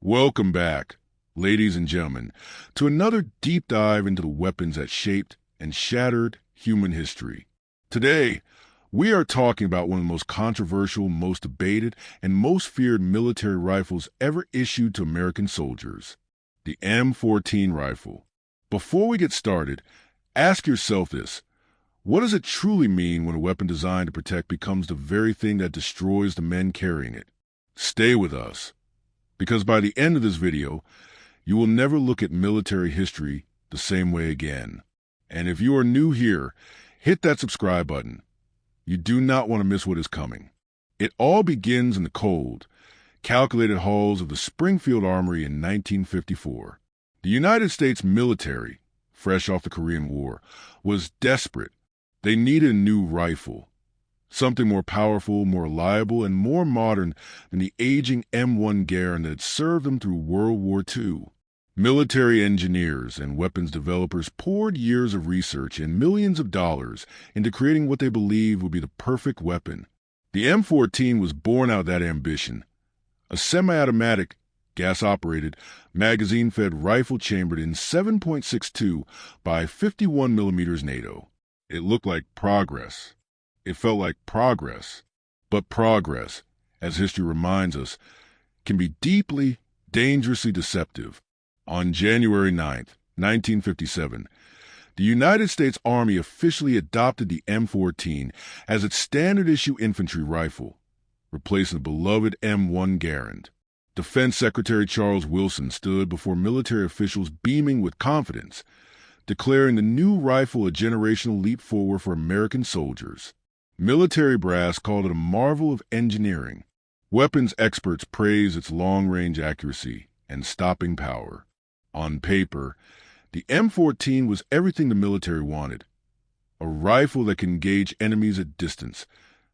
Welcome back, ladies and gentlemen, to another deep dive into the weapons that shaped and shattered human history. Today, we are talking about one of the most controversial, most debated, and most feared military rifles ever issued to American soldiers, the M14 rifle. Before we get started, ask yourself this. What does it truly mean when a weapon designed to protect becomes the very thing that destroys the men carrying it? Stay with us, because by the end of this video, you will never look at military history the same way again. And if you are new here, hit that subscribe button. You do not want to miss what is coming. It all begins in the cold, calculated halls of the Springfield Armory in 1954. The United States military, fresh off the Korean War, was desperate. They needed a new rifle, something more powerful, more reliable, and more modern than the aging M1 Garand that had served them through World War II. Military engineers and weapons developers poured years of research and millions of dollars into creating what they believed would be the perfect weapon. The M14 was born out of that ambition. A semi-automatic, gas-operated, magazine-fed rifle chambered in 7.62 by 51 millimeters NATO. It looked like progress. It felt like progress. But progress, as history reminds us, can be deeply, dangerously deceptive. On January 9, 1957, the United States Army officially adopted the M14 as its standard-issue infantry rifle, replacing the beloved M1 Garand. Defense Secretary Charles Wilson stood before military officials beaming with confidence, declaring the new rifle a generational leap forward for American soldiers. Military brass called it a marvel of engineering. Weapons experts praised its long-range accuracy and stopping power. On paper, the M14 was everything the military wanted. A rifle that can engage enemies at distance,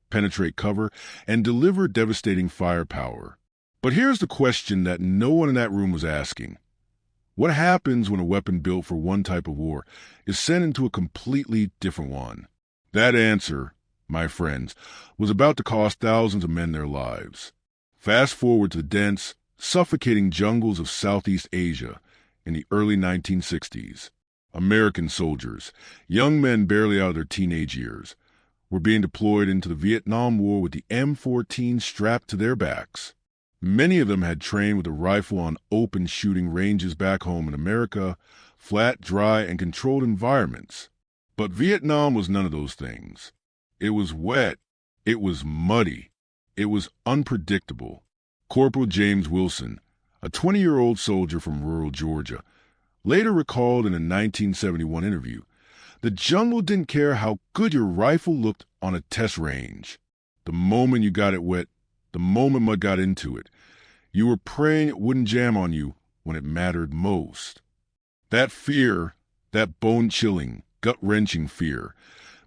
penetrate cover, and deliver devastating firepower. But here's the question that no one in that room was asking. What happens when a weapon built for one type of war is sent into a completely different one? That answer, my friends, was about to cost thousands of men their lives. Fast forward to the dense, suffocating jungles of Southeast Asia in the early 1960s. American soldiers, young men barely out of their teenage years, were being deployed into the Vietnam War with the M14 strapped to their backs. Many of them had trained with a rifle on open shooting ranges back home in America, flat, dry, and controlled environments. But Vietnam was none of those things. It was wet. It was muddy. It was unpredictable. Corporal James Wilson, a 20-year-old soldier from rural Georgia, later recalled in a 1971 interview, the jungle didn't care how good your rifle looked on a test range. The moment you got it wet, the moment mud got into it, you were praying it wouldn't jam on you when it mattered most. That fear, that bone-chilling, gut-wrenching fear,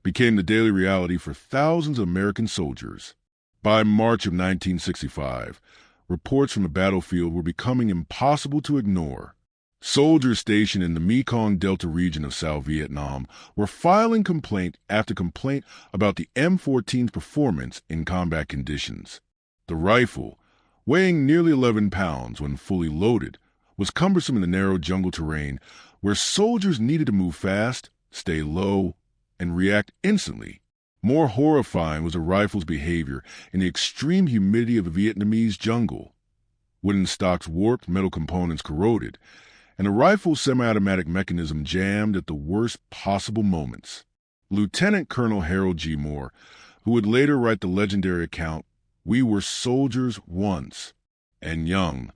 became the daily reality for thousands of American soldiers. By March of 1965, reports from the battlefield were becoming impossible to ignore. Soldiers stationed in the Mekong Delta region of South Vietnam were filing complaint after complaint about the M14's performance in combat conditions. The rifle, weighing nearly 11 pounds when fully loaded, was cumbersome in the narrow jungle terrain where soldiers needed to move fast, stay low, and react instantly. More horrifying was the rifle's behavior in the extreme humidity of the Vietnamese jungle. Wooden stocks warped, metal components corroded, and the rifle's semi-automatic mechanism jammed at the worst possible moments. Lieutenant Colonel Harold G. Moore, who would later write the legendary account, "We Were Soldiers Once," and young,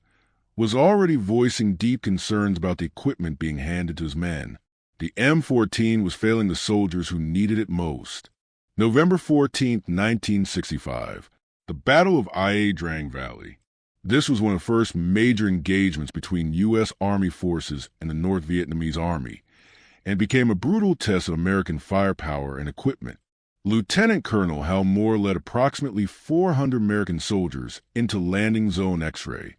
was already voicing deep concerns about the equipment being handed to his men. The M14 was failing the soldiers who needed it most. November 14, 1965, the Battle of Ia Drang Valley. This was one of the first major engagements between U.S. Army forces and the North Vietnamese Army, and became a brutal test of American firepower and equipment. Lieutenant Colonel Hal Moore led approximately 400 American soldiers into Landing Zone X-ray,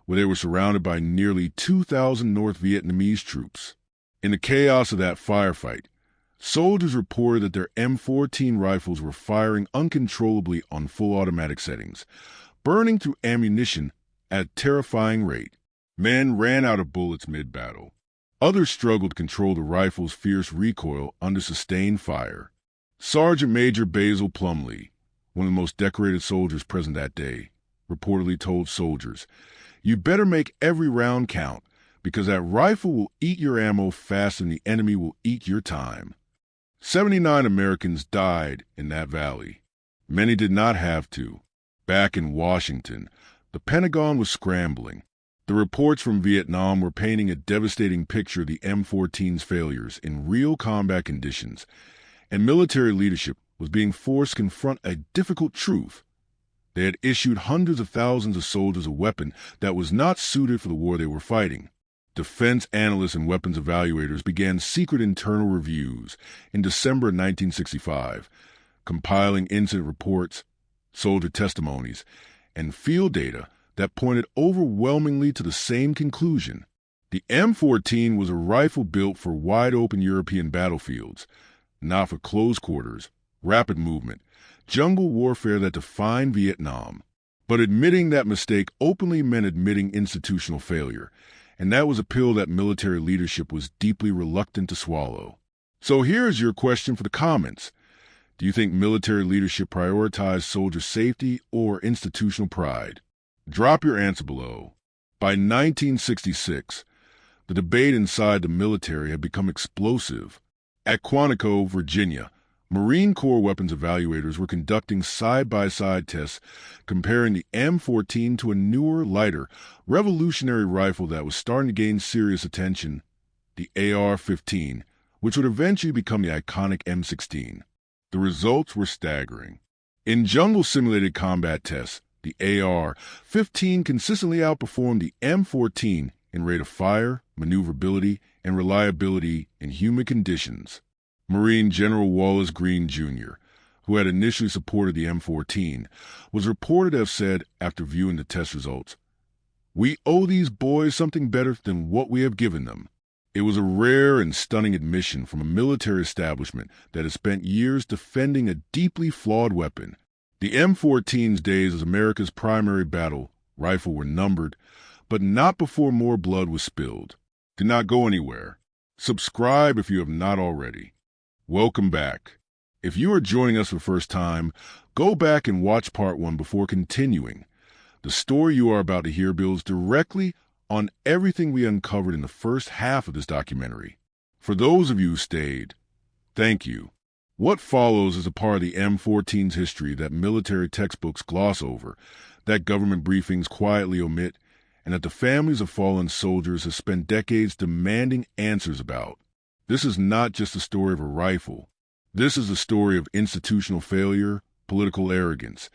where they were surrounded by nearly 2,000 North Vietnamese troops. In the chaos of that firefight, soldiers reported that their M14 rifles were firing uncontrollably on full automatic settings, burning through ammunition at a terrifying rate. Men ran out of bullets mid-battle. Others struggled to control the rifle's fierce recoil under sustained fire. Sergeant Major Basil Plumley, one of the most decorated soldiers present that day, reportedly told soldiers, "You better make every round count, because that rifle will eat your ammo faster than the enemy will eat your time." 79 Americans died in that valley. Many did not have to. Back in Washington, the Pentagon was scrambling. The reports from Vietnam were painting a devastating picture of the M14's failures in real combat conditions, and military leadership was being forced to confront a difficult truth. They had issued hundreds of thousands of soldiers a weapon that was not suited for the war they were fighting. Defense analysts and weapons evaluators began secret internal reviews in December 1965, compiling incident reports, soldier testimonies, and field data that pointed overwhelmingly to the same conclusion. The M14 was a rifle built for wide-open European battlefields, not for close quarters, rapid movement, jungle warfare that defined Vietnam. But admitting that mistake openly meant admitting institutional failure, and that was a pill that military leadership was deeply reluctant to swallow. So here's your question for the comments. Do you think military leadership prioritized soldier safety or institutional pride? Drop your answer below. By 1966, the debate inside the military had become explosive. At Quantico, Virginia, Marine Corps weapons evaluators were conducting side-by-side tests comparing the M14 to a newer, lighter, revolutionary rifle that was starting to gain serious attention, the AR-15, which would eventually become the iconic M16. The results were staggering. In jungle-simulated combat tests, the AR-15 consistently outperformed the M14 in rate of fire, maneuverability, and reliability in humid conditions. Marine General Wallace Greene, Jr., who had initially supported the M14, was reported to have said after viewing the test results, "We owe these boys something better than what we have given them." It was a rare and stunning admission from a military establishment that had spent years defending a deeply flawed weapon. The M14's days as America's primary battle rifle were numbered, but not before more blood was spilled. Do not go anywhere. Subscribe if you have not already. Welcome back. If you are joining us for the first time, go back and watch part 1 before continuing. The story you are about to hear builds directly on everything we uncovered in the first half of this documentary. For those of you who stayed, thank you. What follows is a part of the M14's history that military textbooks gloss over, that government briefings quietly omit, and that the families of fallen soldiers have spent decades demanding answers about. This is not just the story of a rifle. This is the story of institutional failure, political arrogance,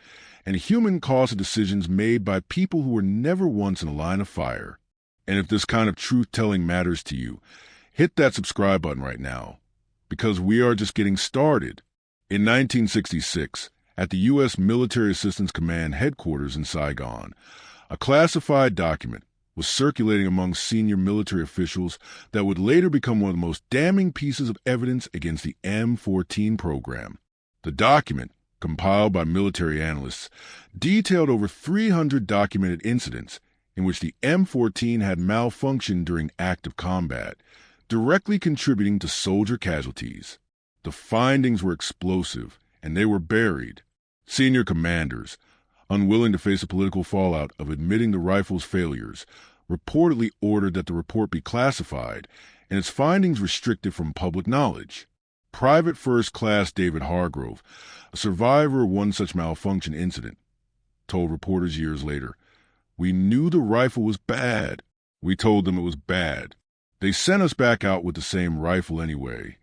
and human cost of decisions made by people who were never once in a line of fire. And if this kind of truth-telling matters to you, hit that subscribe button right now, because we are just getting started. In 1966, at the U.S. Military Assistance Command headquarters in Saigon, a classified document was circulating among senior military officials that would later become one of the most damning pieces of evidence against the M14 program. The document, compiled by military analysts, detailed over 300 documented incidents in which the M14 had malfunctioned during active combat, directly contributing to soldier casualties. The findings were explosive, and they were buried. Senior commanders, unwilling to face the political fallout of admitting the rifle's failures, reportedly ordered that the report be classified and its findings restricted from public knowledge. Private First Class David Hargrove, a survivor of one such malfunction incident, told reporters years later, "We knew the rifle was bad. We told them it was bad. They sent us back out with the same rifle anyway."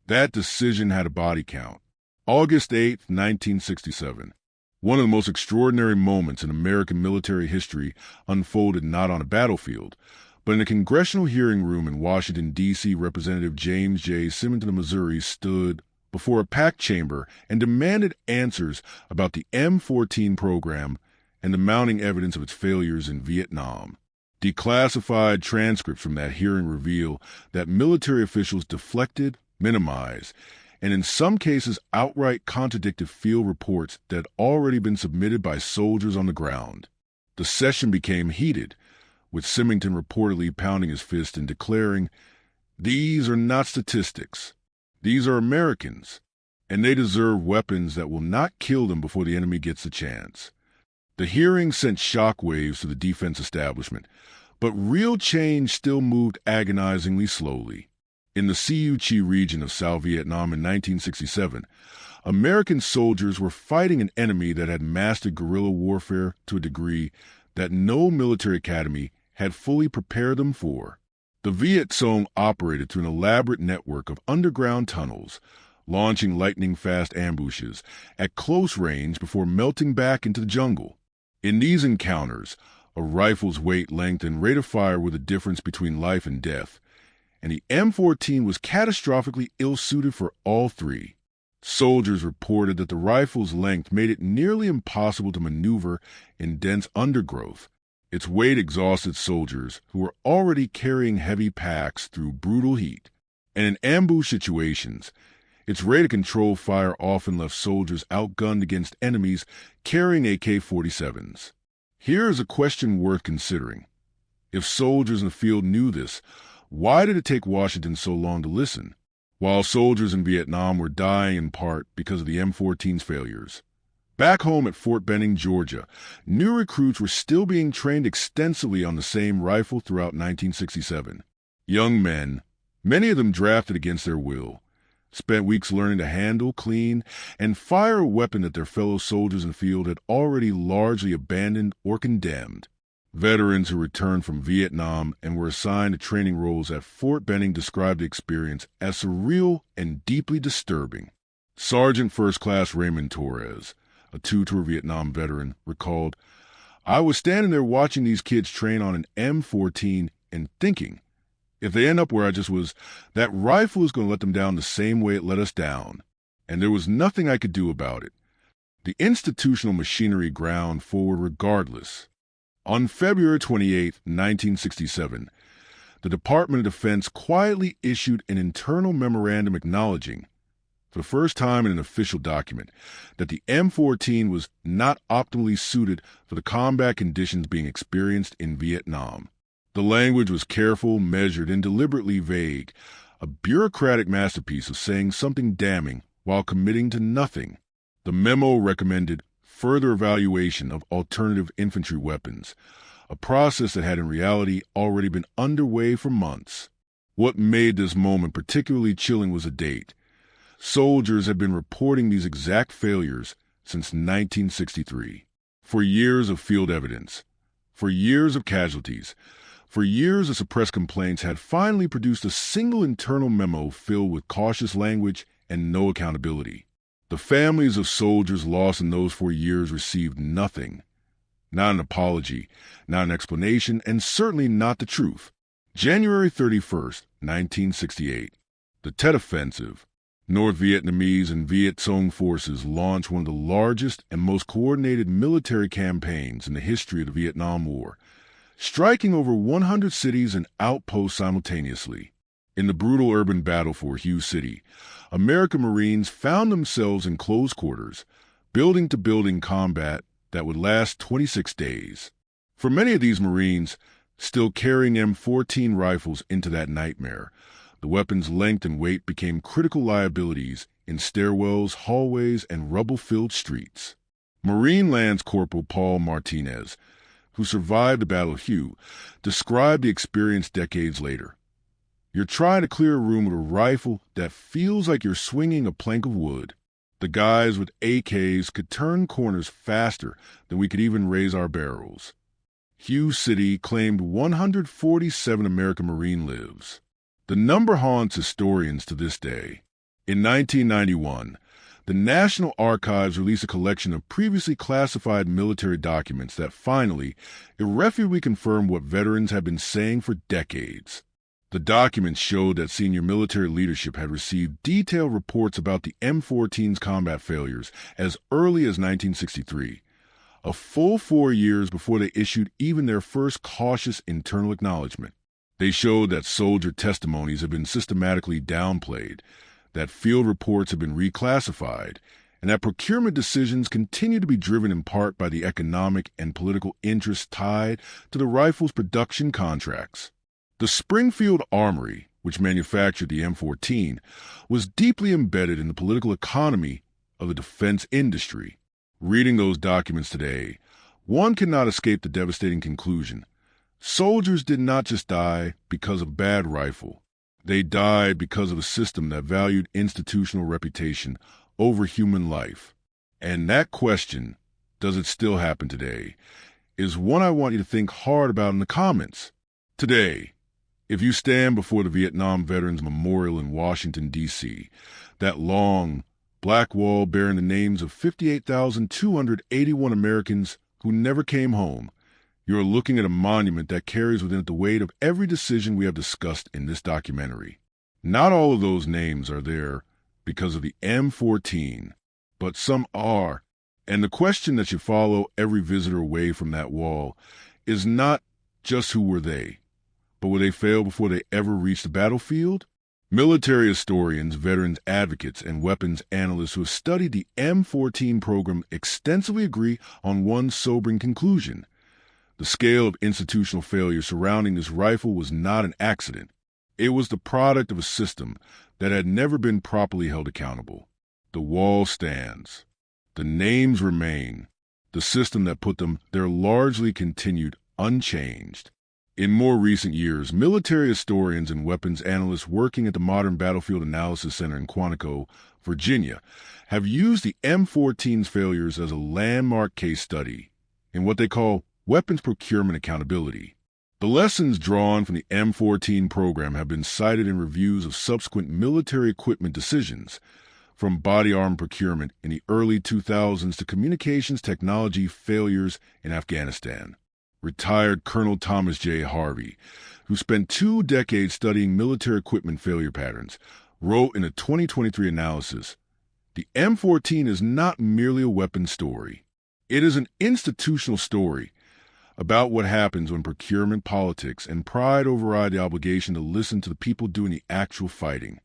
That decision had a body count. August 8, 1967. One of the most extraordinary moments in American military history unfolded not on a battlefield, but in a congressional hearing room in Washington, D.C. Representative James J. Simonton of Missouri stood before a packed chamber and demanded answers about the M14 program and the mounting evidence of its failures in Vietnam. Declassified transcripts from that hearing reveal that military officials deflected, minimized, and in some cases outright contradicted field reports that had already been submitted by soldiers on the ground. The session became heated, with Symington reportedly pounding his fist and declaring, "These are not statistics. These are Americans, and they deserve weapons that will not kill them before the enemy gets a chance." The hearing sent shockwaves to the defense establishment, but real change still moved agonizingly slowly. In the Cu region of South Vietnam in 1967, American soldiers were fighting an enemy that had mastered guerrilla warfare to a degree that no military academy had fully prepared them for. The Viet Cong operated through an elaborate network of underground tunnels, launching lightning-fast ambushes at close range before melting back into the jungle. In these encounters, a rifle's weight, length, and rate of fire were the difference between life and death, and the M14 was catastrophically ill-suited for all three. Soldiers reported that the rifle's length made it nearly impossible to maneuver in dense undergrowth. Its weight exhausted soldiers who were already carrying heavy packs through brutal heat. And in ambush situations, its rate-of-control fire often left soldiers outgunned against enemies carrying AK-47s. Here is a question worth considering. If soldiers in the field knew this, why did it take Washington so long to listen, while soldiers in Vietnam were dying in part because of the M14's failures? Back home at Fort Benning, Georgia, new recruits were still being trained extensively on the same rifle throughout 1967. Young men, many of them drafted against their will, spent weeks learning to handle, clean, and fire a weapon that their fellow soldiers in the field had already largely abandoned or condemned. Veterans who returned from Vietnam and were assigned to training roles at Fort Benning described the experience as surreal and deeply disturbing. Sergeant First Class Raymond Torres, a two-tour Vietnam veteran, recalled, "I was standing there watching these kids train on an M14 and thinking, if they end up where I just was, that rifle is going to let them down the same way it let us down. And there was nothing I could do about it. The institutional machinery ground forward regardless." On February 28, 1967, the Department of Defense quietly issued an internal memorandum acknowledging, for the first time in an official document, that the M14 was not optimally suited for the combat conditions being experienced in Vietnam. The language was careful, measured, and deliberately vague, a bureaucratic masterpiece of saying something damning while committing to nothing. The memo recommended further evaluation of alternative infantry weapons, a process that had in reality already been underway for months. What made this moment particularly chilling was the date. Soldiers had been reporting these exact failures since 1963. For years of field evidence, for years of casualties, for years the suppressed complaints had finally produced a single internal memo filled with cautious language and no accountability. The families of soldiers lost in those 4 years received nothing. Not an apology, not an explanation, and certainly not the truth. January 31st, 1968. The Tet Offensive. North Vietnamese and Viet Cong forces launched one of the largest and most coordinated military campaigns in the history of the Vietnam War, striking over 100 cities and outposts simultaneously. In the brutal urban battle for Hue City, American Marines found themselves in close quarters, building-to-building combat that would last 26 days. For many of these Marines, still carrying M14 rifles into that nightmare, the weapon's length and weight became critical liabilities in stairwells, hallways, and rubble-filled streets. Marine Lance Corporal Paul Martinez, who survived the Battle of Hue, described the experience decades later. "You're trying to clear a room with a rifle that feels like you're swinging a plank of wood. The guys with AKs could turn corners faster than we could even raise our barrels." Hue City claimed 147 American Marine lives. The number haunts historians to this day. In 1991, the National Archives released a collection of previously classified military documents that finally, irrefutably confirmed what veterans had been saying for decades. The documents showed that senior military leadership had received detailed reports about the M14's combat failures as early as 1963, a full 4 years before they issued even their first cautious internal acknowledgement. They showed that soldier testimonies had been systematically downplayed, that field reports had been reclassified, and that procurement decisions continue to be driven in part by the economic and political interests tied to the rifle's production contracts. The Springfield Armory, which manufactured the M14, was deeply embedded in the political economy of the defense industry. Reading those documents today, one cannot escape the devastating conclusion. Soldiers did not just die because of a bad rifle. They died because of a system that valued institutional reputation over human life. And that question, does it still happen today, is one I want you to think hard about in the comments. Today, if you stand before the Vietnam Veterans Memorial in Washington, D.C., that long, black wall bearing the names of 58,281 Americans who never came home, you are looking at a monument that carries within it the weight of every decision we have discussed in this documentary. Not all of those names are there because of the M14, but some are. And the question that should follow every visitor away from that wall is not just who were they, but will they fail before they ever reach the battlefield? Military historians, veterans advocates, and weapons analysts who have studied the M14 program extensively agree on one sobering conclusion. The scale of institutional failure surrounding this rifle was not an accident. It was the product of a system that had never been properly held accountable. The wall stands. The names remain. The system that put them there largely continued unchanged. In more recent years, military historians and weapons analysts working at the Modern Battlefield Analysis Center in Quantico, Virginia, have used the M14's failures as a landmark case study in what they call weapons procurement accountability. The lessons drawn from the M14 program have been cited in reviews of subsequent military equipment decisions, from body armor procurement in the early 2000s to communications technology failures in Afghanistan. Retired Colonel Thomas J. Harvey, who spent 2 decades studying military equipment failure patterns, wrote in a 2023 analysis, "The M14 is not merely a weapon story. It is an institutional story about what happens when procurement politics and pride override the obligation to listen to the people doing the actual fighting."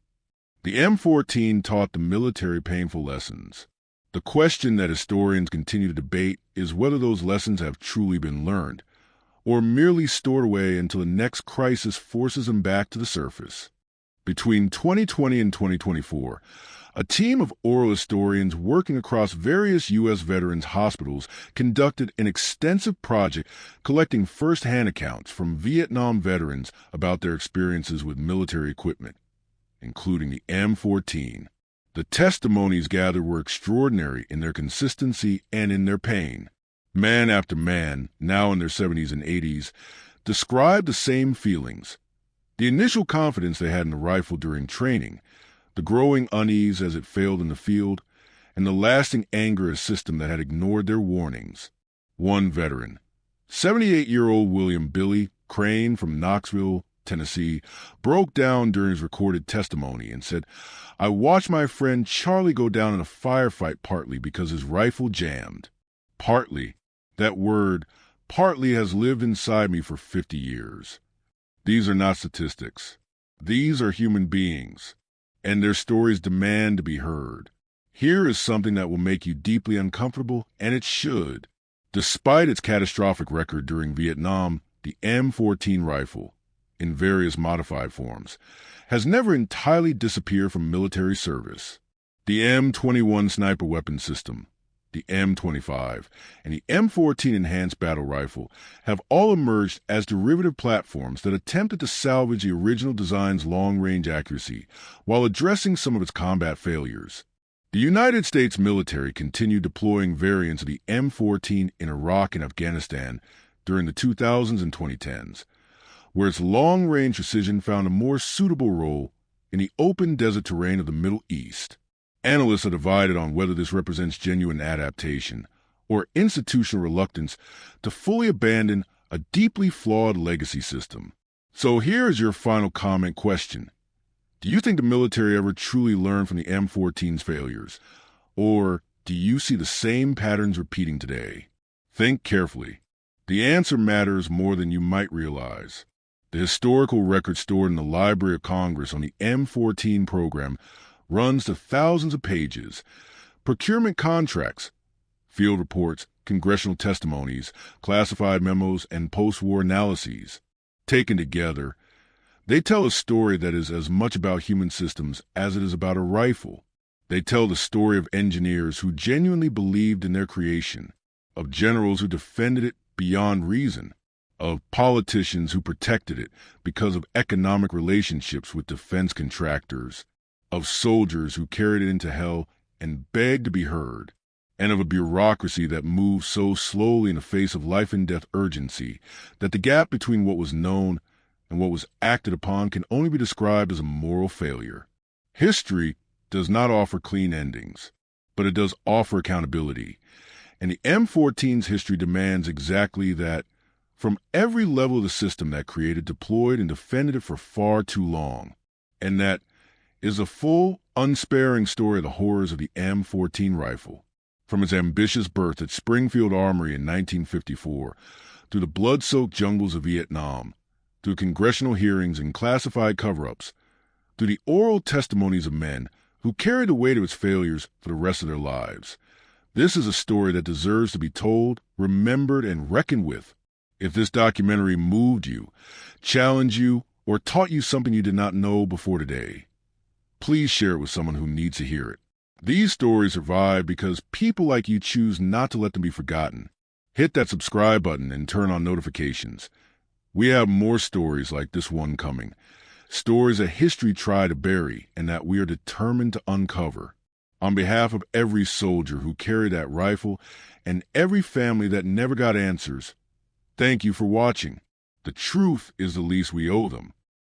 The M14 taught the military painful lessons. The question that historians continue to debate is whether those lessons have truly been learned, or merely stored away until the next crisis forces them back to the surface. Between 2020 and 2024, a team of oral historians working across various U.S. veterans hospitals conducted an extensive project collecting first-hand accounts from Vietnam veterans about their experiences with military equipment, including the M14. The testimonies gathered were extraordinary in their consistency and in their pain. Man after man, now in their 70s and 80s, described the same feelings. The initial confidence they had in the rifle during training, the growing unease as it failed in the field, and the lasting anger at a system that had ignored their warnings. One veteran, 78-year-old William Billy Crane from Knoxville, Tennessee, broke down during his recorded testimony and said, "I watched my friend Charlie go down in a firefight partly because his rifle jammed." Partly. That word, partly, has lived inside me for 50 years. These are not statistics. These are human beings, and their stories demand to be heard. Here is something that will make you deeply uncomfortable, and it should. Despite its catastrophic record during Vietnam, the M14 rifle, in various modified forms, has never entirely disappeared from military service. The M21 sniper weapon system, the M25, and the M14 Enhanced Battle Rifle have all emerged as derivative platforms that attempted to salvage the original design's long-range accuracy while addressing some of its combat failures. The United States military continued deploying variants of the M14 in Iraq and Afghanistan during the 2000s and 2010s, where its long-range precision found a more suitable role in the open desert terrain of the Middle East. Analysts are divided on whether this represents genuine adaptation or institutional reluctance to fully abandon a deeply flawed legacy system. So here is your final comment question. Do you think the military ever truly learned from the M14's failures? Or do you see the same patterns repeating today? Think carefully. The answer matters more than you might realize. The historical record stored in the Library of Congress on the M14 program runs to thousands of pages, procurement contracts, field reports, congressional testimonies, classified memos, and post-war analyses. Taken together, they tell a story that is as much about human systems as it is about a rifle. They tell the story of engineers who genuinely believed in their creation, of generals who defended it beyond reason, of politicians who protected it because of economic relationships with defense contractors, of soldiers who carried it into hell and begged to be heard, and of a bureaucracy that moved so slowly in the face of life and death urgency that the gap between what was known and what was acted upon can only be described as a moral failure. History does not offer clean endings, but it does offer accountability. And the M14's history demands exactly that from every level of the system that created, deployed, and defended it for far too long. And that is a full, unsparing story of the horrors of the M14 rifle. From its ambitious birth at Springfield Armory in 1954, through the blood-soaked jungles of Vietnam, through congressional hearings and classified cover-ups, through the oral testimonies of men who carried the weight of its failures for the rest of their lives. This is a story that deserves to be told, remembered, and reckoned with. If this documentary moved you, challenged you, or taught you something you did not know before today, please share it with someone who needs to hear it. These stories survive because people like you choose not to let them be forgotten. Hit that subscribe button and turn on notifications. We have more stories like this one coming. Stories that history tried to bury and that we are determined to uncover. On behalf of every soldier who carried that rifle and every family that never got answers, thank you for watching. The truth is the least we owe them.